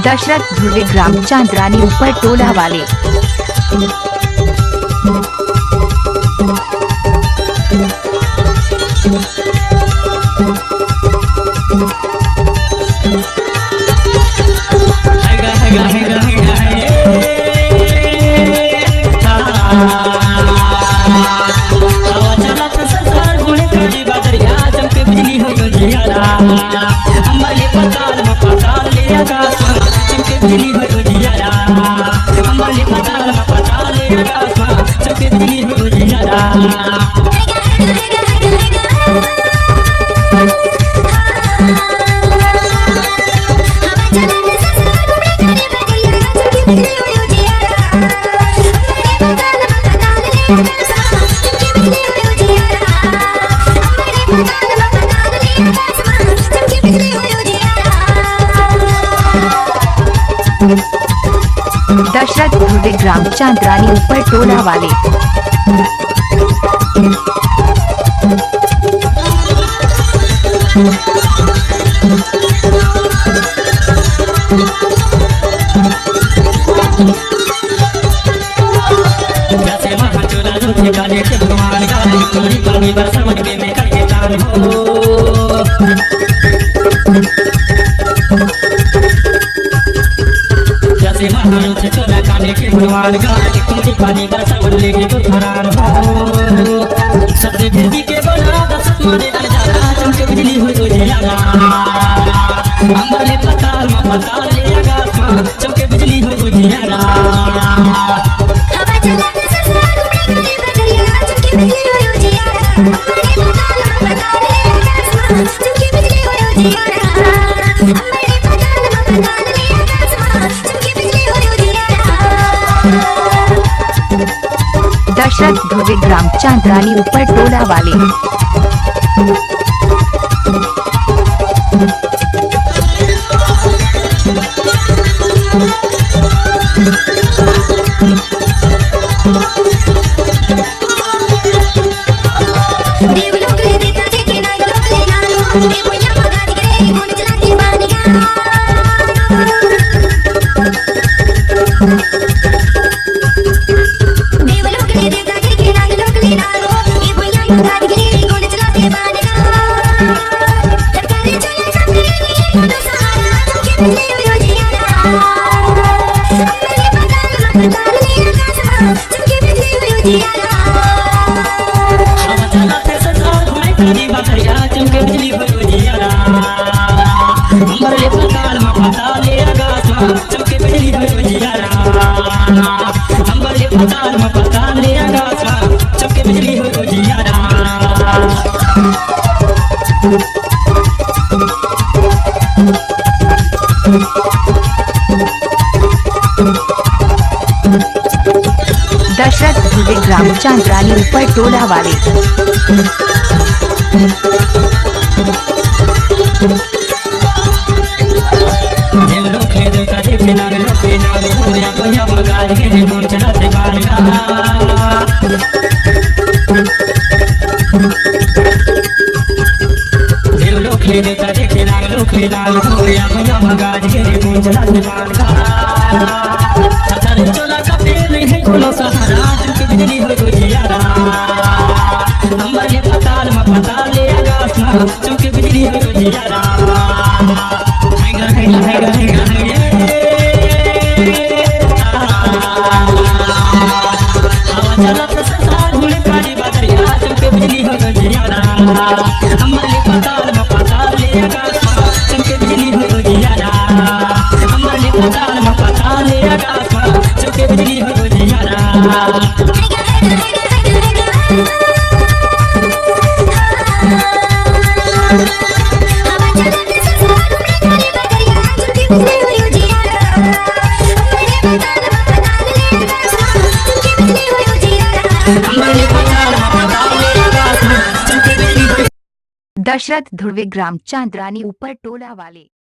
दशरथ ध्रुवे ग्राम चांदरानी ऊपर टोला वाले। दशरथ ध्रुवे ग्राम चांदरानी ऊपर टोला वाले। पानी बरसा बल्ले के तो फरार हो सबसे बिजली के बना दस मारे नजारा चमके बिजली हो तो जियारा अंबर ले पताल में पताल ले आकाश में चमके बिजली हो तो जियारा हवा चला के ससुराल उड़े बदरिया चमके बिजली हो तो जियारा अंबर ले पताल ले आकाश में चमके बिजली हो तो जियारा अंबर ले पताल में पताल ले आकाश में चमके बिजली हो तो जियारा। दशरथ ध्रुवे ग्राम चांदरानी ऊपर टोला वाले। दशरथ ध्रुवे ग्राम चांदरानी ऊपर टोला वाले। दशरथ ध्रुवे ग्राम चांदरानी ऊपर टोला वाले।